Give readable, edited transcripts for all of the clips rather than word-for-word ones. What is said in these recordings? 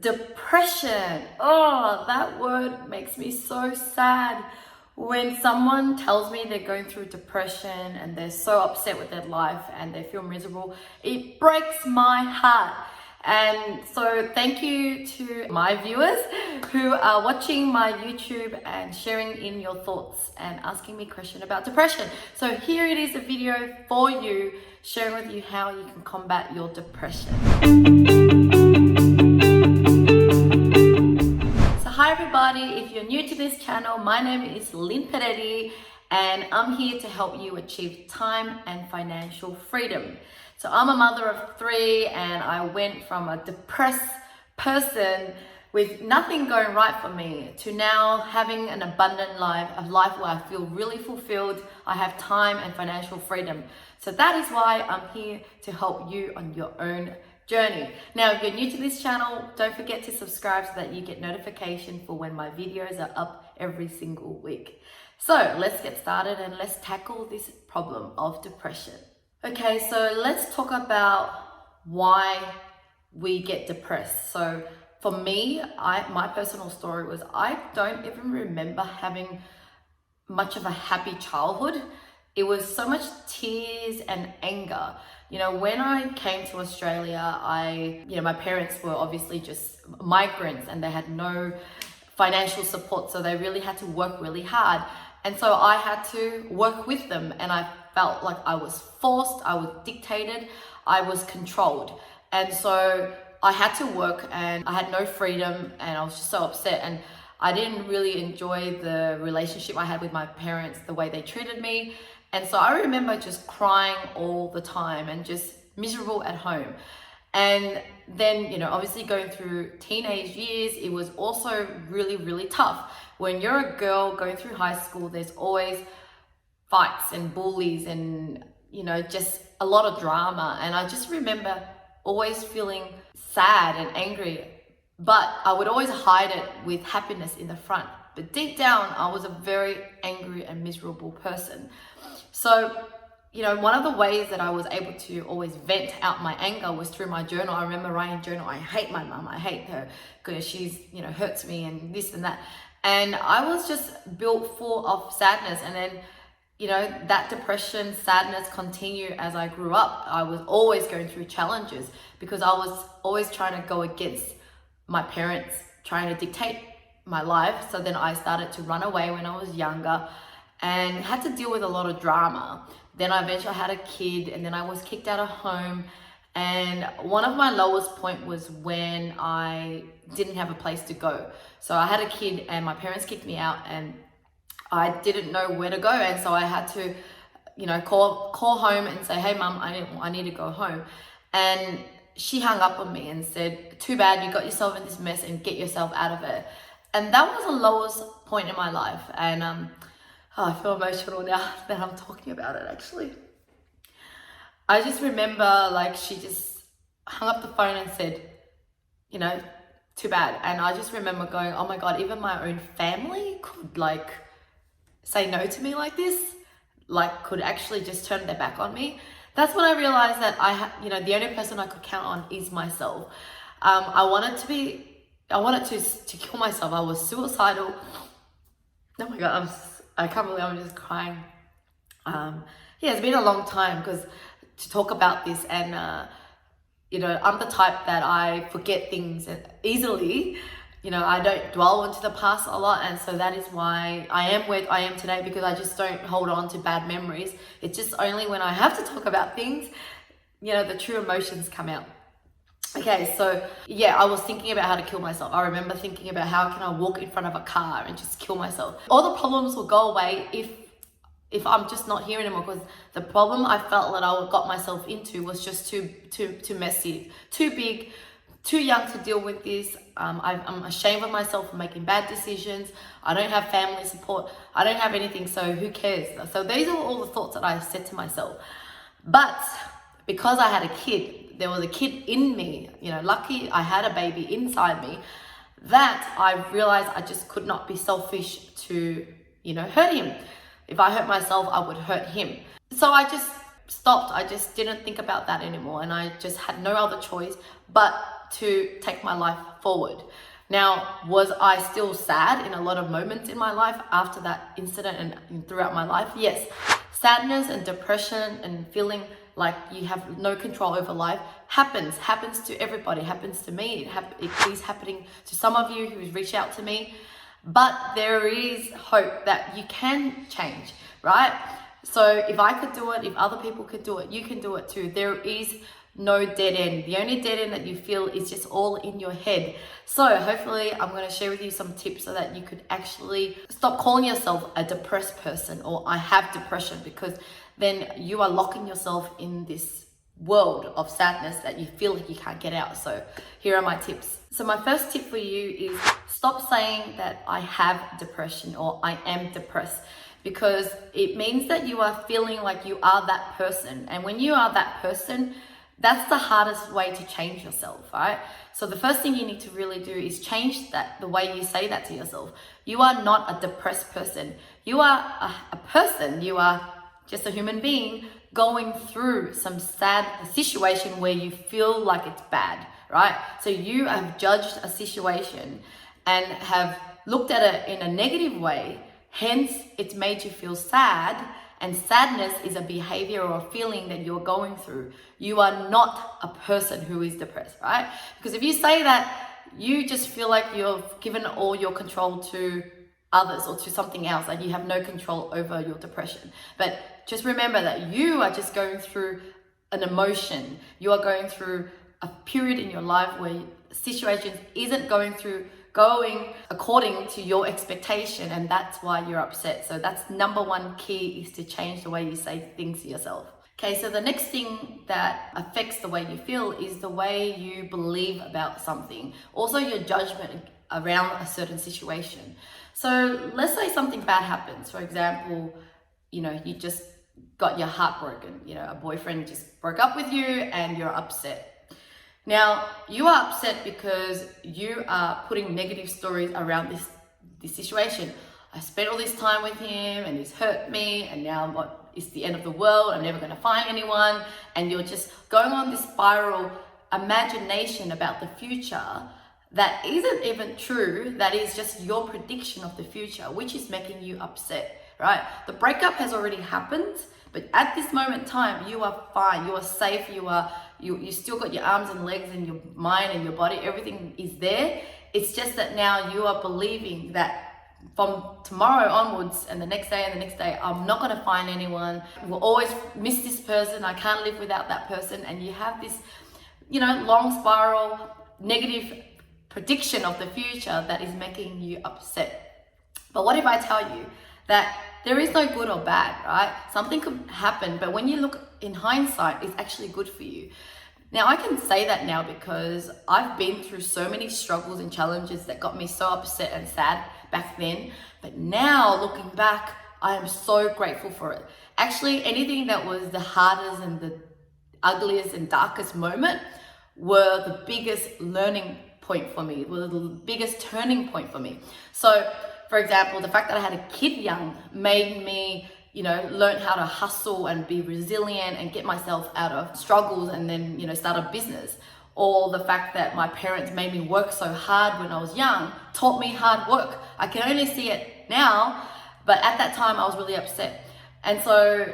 Depression. Oh, that word makes me so sad. When someone tells me they're going through depression and they're so upset with their life and they feel miserable, it breaks my heart. And so thank you to my viewers who are watching my YouTube and sharing in your thoughts and asking me questions about depression. So here it is, a video for you, sharing with you how you can combat your depression. Hi everybody, if you're new to this channel, my name is Lynn Peretti and I'm here to help you achieve time and financial freedom. So I'm a mother of 3 and I went from a depressed person with nothing going right for me to now having an abundant life, a life where I feel really fulfilled. I have time and financial freedom. So that is why I'm here to help you on your own journey. Now, if you're new to this channel, don't forget to subscribe so that you get notification for when my videos are up every single week. So let's get started and let's tackle this problem of depression. Okay, so let's talk about why we get depressed. So for me, my personal story was I don't even remember having much of a happy childhood. It was so much tears and anger. You know, when I came to Australia, my parents were obviously just migrants and they had no financial support. So they really had to work really hard. And so I had to work with them and I felt like I was forced, I was dictated, I was controlled. And so I had to work and I had no freedom and I was just so upset. And I didn't really enjoy the relationship I had with my parents, the way they treated me. And so I remember just crying all the time and just miserable at home. And then, you know, obviously going through teenage years, it was also really, really tough. When you're a girl going through high school, there's always fights and bullies and, you know, just a lot of drama. And I just remember always feeling sad and angry, but I would always hide it with happiness in the front. But deep down, I was a very angry and miserable person. So, you know, one of the ways that I was able to always vent out my anger was through my journal. I remember writing in journal, I hate my mum, I hate her because she's, you know, hurts me and this and that. And I was just built full of sadness. And then, you know, that depression, sadness continued as I grew up. I was always going through challenges because I was always trying to go against my parents, trying to dictate my life. So then I started to run away when I was younger and had to deal with a lot of drama. Then I eventually had a kid and then I was kicked out of home. And one of my lowest point was when I didn't have a place to go. So I had a kid and my parents kicked me out and I didn't know where to go. And so I had to, you know, call home and say, hey mum, I need to go home. And she hung up on me and said, too bad, you got yourself in this mess and get yourself out of it. And that was the lowest point in my life. And I feel emotional now that I'm talking about it actually. I just remember like she just hung up the phone and said, you know, too bad. And I just remember going, oh my God, even my own family could like say no to me like this, like could actually just turn their back on me. That's when I realized that the only person I could count on is myself. I wanted to kill myself. I was suicidal. Oh my God, I can't believe I'm just crying. Yeah, it's been a long time to talk about this, and you know, I'm the type that I forget things easily. You know, I don't dwell into the past a lot, and so that is why I am where I am today, because I just don't hold on to bad memories. It's just only when I have to talk about things, you know, the true emotions come out. Okay, so yeah, I was thinking about how to kill myself. I remember thinking about how can I walk in front of a car and just kill myself. All the problems will go away if I'm just not here anymore, because the problem I felt that I got myself into was just too messy, too big, too young to deal with this. I'm ashamed of myself for making bad decisions. I don't have family support. I don't have anything, so who cares? So these are all the thoughts that I said to myself. But because I had a kid, there was a kid in me, you know, lucky I had a baby inside me, that I realized I just could not be selfish to, you know, hurt him. If I hurt myself, I would hurt him. So I just stopped. I just didn't think about that anymore, and I just had no other choice but to take my life forward. Now, was I still sad in a lot of moments in my life after that incident and throughout my life? Yes. Sadness and depression and feeling like you have no control over life happens to everybody, happens to me. It is happening to some of you who's reached out to me, but there is hope that you can change, right? So if I could do it, if other people could do it, you can do it too. There is no dead end. The only dead end that you feel is just all in your head. So hopefully I'm going to share with you some tips so that you could actually stop calling yourself a depressed person or I have depression, because then you are locking yourself in this world of sadness that you feel like you can't get out. So here are my tips. So my first tip for you is stop saying that I have depression or I am depressed, because it means that you are feeling like you are that person. And when you are that person, that's the hardest way to change yourself, right? So the first thing you need to really do is change that, the way you say that to yourself. You are not a depressed person. You are a person. You are just a human being going through some sad situation where you feel like it's bad, right? So you have judged a situation and have looked at it in a negative way. Hence, it's made you feel sad. And sadness is a behavior or a feeling that you're going through. You are not a person who is depressed, right? Because if you say that, you just feel like you've given all your control to others or to something else, like you have no control over your depression. But just remember that you are just going through an emotion. You are going through a period in your life where situations isn't going according to your expectation, and that's why you're upset. So that's number one key, is to change the way you say things to yourself. Okay, so the next thing that affects the way you feel is the way you believe about something. Also your judgment around a certain situation. So let's say something bad happens. For example, you just got your heart broken. A boyfriend just broke up with you and you're upset. Now, you are upset because you are putting negative stories around this situation. I spent all this time with him and he's hurt me, and now it's the end of the world. I'm never going to find anyone. And you're just going on this spiral imagination about the future that isn't even true. That is just your prediction of the future, which is making you upset, right? The breakup has already happened, but at this moment in time, you are fine. You are safe. You still got your arms and legs and your mind and your body. Everything is there. It's just that now you are believing that from tomorrow onwards and the next day, I'm not going to find anyone. We'll always miss this person. I can't live without that person. And you have this, long spiral, negative prediction of the future that is making you upset. But what if I tell you that there is no good or bad, right? Something could happen, but when you look in hindsight, it's actually good for you. Now, I can say that now because I've been through so many struggles and challenges that got me so upset and sad back then. But now, looking back, I am so grateful for it. Actually, anything that was the hardest and the ugliest and darkest moment were the biggest learning point for me, were the biggest turning point for me. So, for example, the fact that I had a kid young made me, learn how to hustle and be resilient and get myself out of struggles and then, start a business. Or the fact that my parents made me work so hard when I was young taught me hard work. I can only see it now, but at that time I was really upset. And so,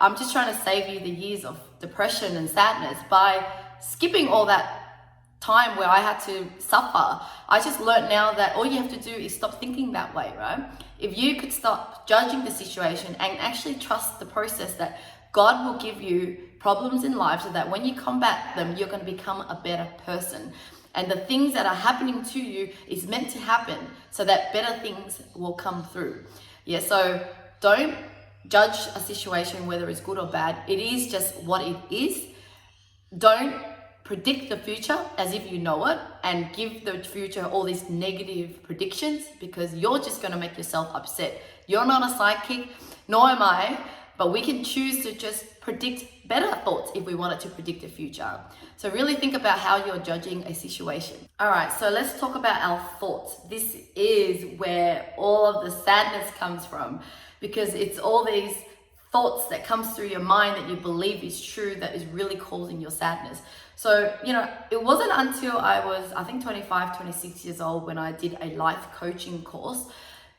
I'm just trying to save you the years of depression and sadness by skipping all that time where I had to suffer. I just learned now that all you have to do is stop thinking that way, right? If you could stop judging the situation and actually trust the process that God will give you problems in life so that when you combat them, you're going to become a better person. And the things that are happening to you is meant to happen so that better things will come through. Yeah, so don't judge a situation whether it's good or bad. It is just what it is. Don't predict the future as if you know it and give the future all these negative predictions, because you're just going to make yourself upset. You're not a psychic, nor am I, but we can choose to just predict better thoughts if we wanted to predict the future. So really think about how you're judging a situation. All right, so let's talk about our thoughts. This is where all of the sadness comes from, because it's all these thoughts that comes through your mind that you believe is true that is really causing your sadness. So, it wasn't until I was, I think 25, 26 years old when I did a life coaching course,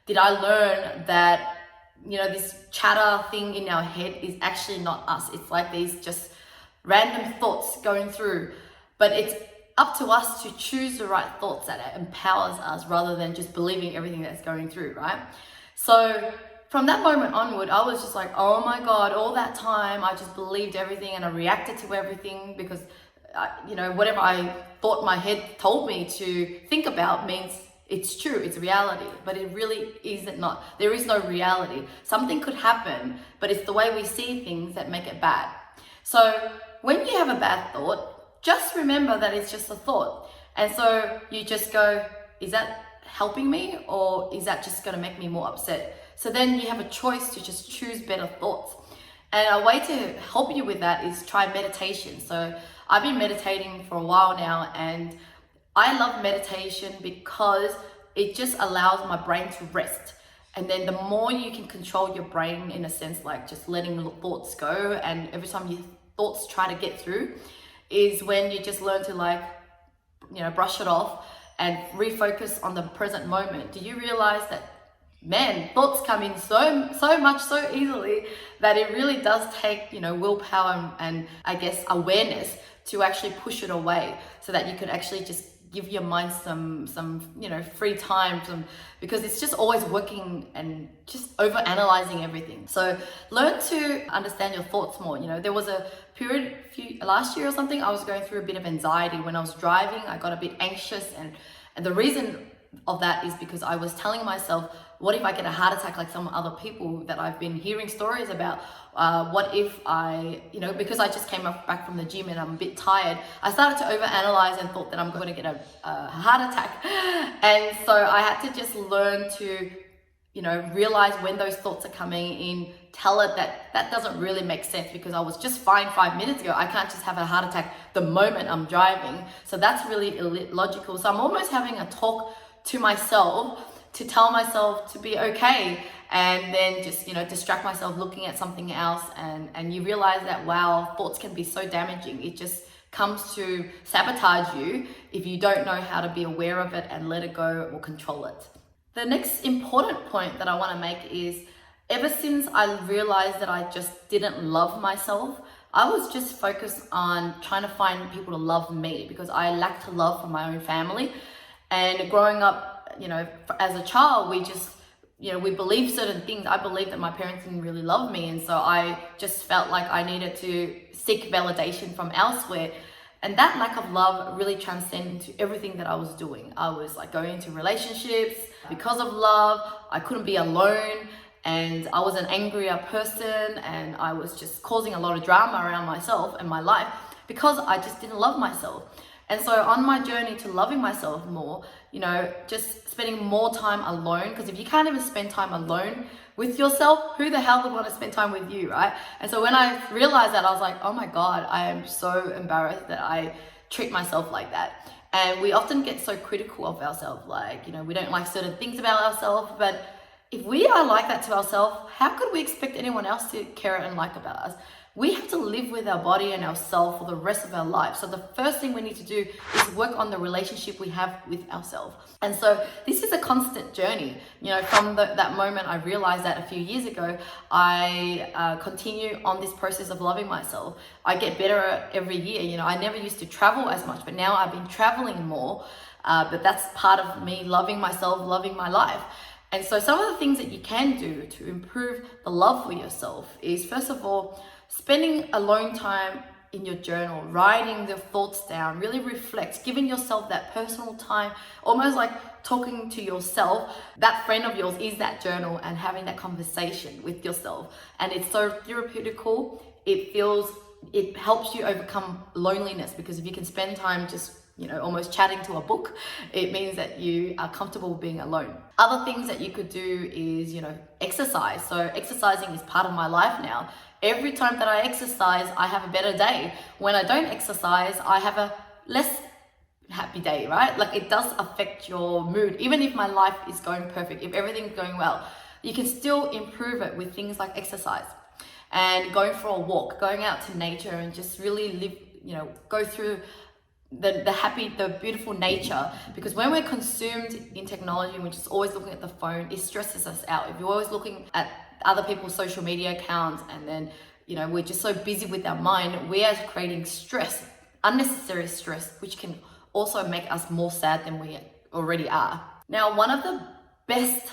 did I learn that, this chatter thing in our head is actually not us. It's like these just random thoughts going through, but it's up to us to choose the right thoughts that empowers us rather than just believing everything that's going through, right? So from that moment onward, I was just like, oh my God, all that time I just believed everything and I reacted to everything because, whatever I thought my head told me to think about means it's true, it's reality, but it really isn't not. There is no reality. Something could happen, but it's the way we see things that make it bad. So when you have a bad thought, just remember that it's just a thought. And so you just go, is that helping me or is that just gonna make me more upset? So then you have a choice to just choose better thoughts. And a way to help you with that is try meditation. So I've been meditating for a while now, and I love meditation because it just allows my brain to rest. And then the more you can control your brain, in a sense, like just letting thoughts go, and every time your thoughts try to get through, is when you just learn to brush it off and refocus on the present moment. Do you realize that, man, thoughts come in so easily that it really does take, willpower and I guess awareness to actually push it away, so that you could actually just give your mind some free time, because it's just always working and just over analyzing everything. So learn to understand your thoughts more. There was a period last year or something, I was going through a bit of anxiety when I was driving. I got a bit anxious, and the reason of that is because I was telling myself, what if I get a heart attack like some other people that I've been hearing stories about? What if I, because I just came back from the gym and I'm a bit tired, I started to overanalyze and thought that I'm going to get a heart attack. And so I had to just learn to, realize when those thoughts are coming in, tell it that doesn't really make sense because I was just fine 5 minutes ago. I can't just have a heart attack the moment I'm driving. So that's really illogical. So I'm almost having a talk to myself to tell myself to be okay, and then just distract myself looking at something else, and you realize that, wow, thoughts can be so damaging. It just comes to sabotage you if you don't know how to be aware of it and let it go or control it. The next important point that I want to make is, ever since I realized that I just didn't love myself, I was just focused on trying to find people to love me because I lacked love from my own family. And growing up, as a child, we just, we believe certain things. I believed that my parents didn't really love me. And so I just felt like I needed to seek validation from elsewhere. And that lack of love really transcended into everything that I was doing. I was like going into relationships because of love. I couldn't be alone. And I was an angrier person. And I was just causing a lot of drama around myself and my life because I just didn't love myself. And so on my journey to loving myself more, just spending more time alone, because if you can't even spend time alone with yourself, who the hell would want to spend time with you, right? And so when I realized that, I was like, oh my God, I am so embarrassed that I treat myself like that. And we often get so critical of ourselves, like, we don't like certain things about ourselves, but if we are like that to ourselves, how could we expect anyone else to care and like about us? We have to live with our body and ourselves for the rest of our life. So the first thing we need to do is work on the relationship we have with ourselves. And so this is a constant journey. From that moment I realized that a few years ago, I continue on this process of loving myself. I get better every year. I never used to travel as much, but now I've been traveling more. But that's part of me loving myself, loving my life. And so some of the things that you can do to improve the love for yourself is, first of all, spending alone time in your journal, writing the thoughts down, really reflect, giving yourself that personal time, almost like talking to yourself. That friend of yours is that journal, and having that conversation with yourself. And it's so therapeutical. It helps you overcome loneliness, because if you can spend time just almost chatting to a book, it means that you are comfortable being alone. Other things that you could do is, exercise. So exercising is part of my life now. Every time that I exercise, I have a better day. When I don't exercise, I have a less happy day, right? Like, it does affect your mood. Even if my life is going perfect, if everything's going well, you can still improve it with things like exercise. and going for a walk, going out to nature and just really live, go through the beautiful nature. Because when we're consumed in technology and we're just always looking at the phone, it stresses us out. If you're always looking at other people's social media accounts and then we're just so busy with our mind, we are creating stress, unnecessary stress, which can also make us more sad than we already are. Now, one of the best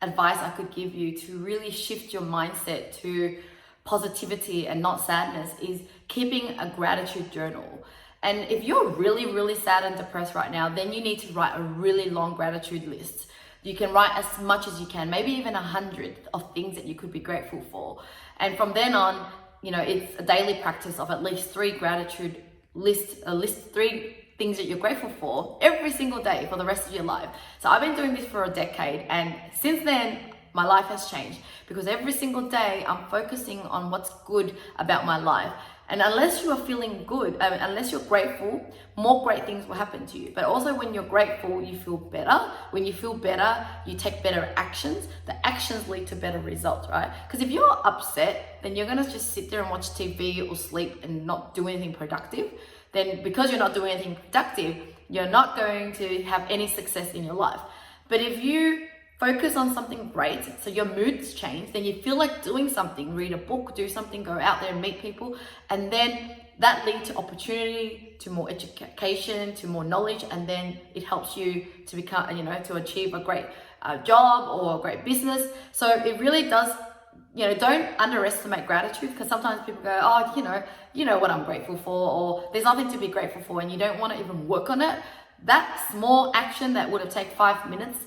advice I could give you to really shift your mindset to positivity and not sadness is keeping a gratitude journal. And if you're really, really sad and depressed right now, then you need to write a really long gratitude list. You can write as much as you can, maybe even 100 of things that you could be grateful for. And from then on, it's a daily practice of at least 3 gratitude lists, 3 things that you're grateful for every single day for the rest of your life. So I've been doing this for a decade, and since then, my life has changed because every single day I'm focusing on what's good about my life. And unless you are feeling good, unless you're grateful, more great things will happen to you. But also when you're grateful, you feel better. When you feel better, you take better actions. The actions lead to better results, right? Because if you're upset, then you're gonna just sit there and watch TV or sleep and not do anything productive. Then because you're not doing anything productive, you're not going to have any success in your life. But if you focus on something great, so your moods change, then you feel like doing something, read a book, do something, go out there and meet people, and then that leads to opportunity, to more education, to more knowledge, and then it helps you to become, to achieve a great job or a great business. So it really does, don't underestimate gratitude, because sometimes people go, oh, you know what I'm grateful for, or there's nothing to be grateful for, and you don't want to even work on it. That small action that would have taken 5 minutes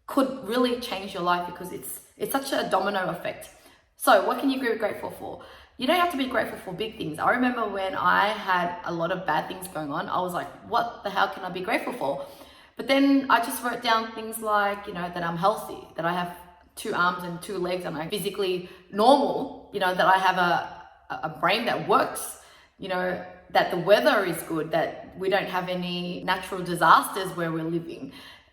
could really change your life, because it's such a domino effect. So what can you be grateful for? You don't have to be grateful for big things. I remember when I had a lot of bad things going on, I was like, what the hell can I be grateful for? But then I just wrote down things like, that I'm healthy, that I have 2 arms and 2 legs and I'm physically normal, that I have a brain that works, that the weather is good, that we don't have any natural disasters where we're living.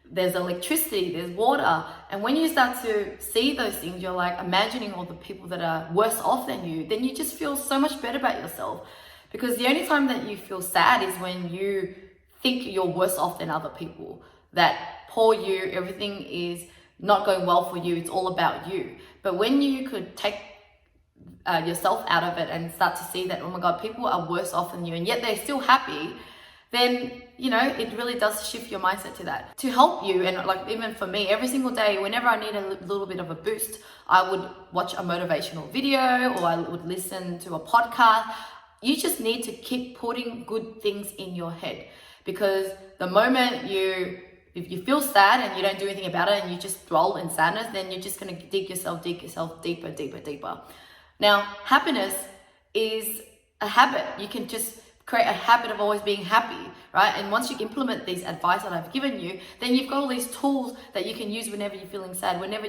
There's electricity, there's water. And when you start to see those things, you're like imagining all the people that are worse off than you, then you just feel so much better about yourself. Because the only time that you feel sad is when you think you're worse off than other people. That poor you, everything is not going well for you, it's all about you. But when you could take yourself out of it and start to see that, oh my God, people are worse off than you, and yet they're still happy, then it really does shift your mindset to that. To help you, and like even for me, every single day, whenever I need a little bit of a boost, I would watch a motivational video or I would listen to a podcast. You just need to keep putting good things in your head, because the moment if you feel sad and you don't do anything about it and you just dwell in sadness, then you're just going to dig yourself deeper, deeper, deeper. Now, happiness is a habit. You can just create a habit of always being happy, right? And once you implement these advice that I've given you, then you've got all these tools that you can use whenever you're feeling sad. Whenever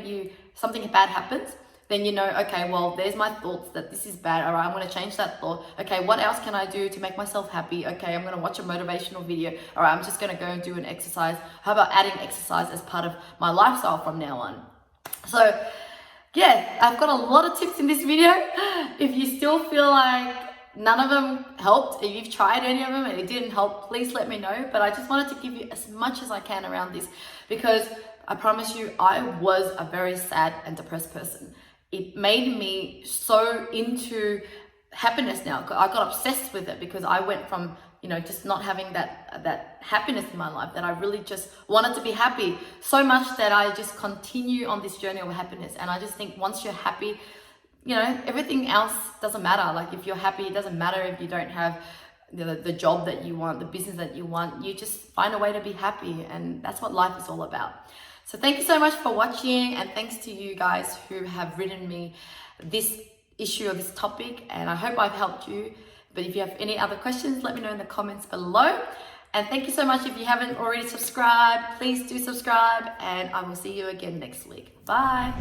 something bad happens, then okay, well, there's my thoughts that this is bad. All right, I'm going to change that thought. Okay, what else can I do to make myself happy? Okay, I'm going to watch a motivational video. All right, I'm just going to go and do an exercise. How about adding exercise as part of my lifestyle from now on? So yeah, I've got a lot of tips in this video. If you still feel like none of them helped, if you've tried any of them and it didn't help, please let me know. But I just wanted to give you as much as I can around this, because I promise you, I was a very sad and depressed person. It made me so into happiness now. I got obsessed with it because I went from, just not having that happiness in my life, that I really just wanted to be happy so much that I just continue on this journey of happiness. And I just think once you're happy, everything else doesn't matter. Like if you're happy, it doesn't matter if you don't have the job that you want, the business that you want. You just find a way to be happy, and that's what life is all about. So thank you so much for watching, and thanks to you guys who have written me this issue or this topic, and I hope I've helped you. But if you have any other questions, let me know in the comments below. And thank you so much. If you haven't already subscribed, please do subscribe, and I will see you again next week. Bye.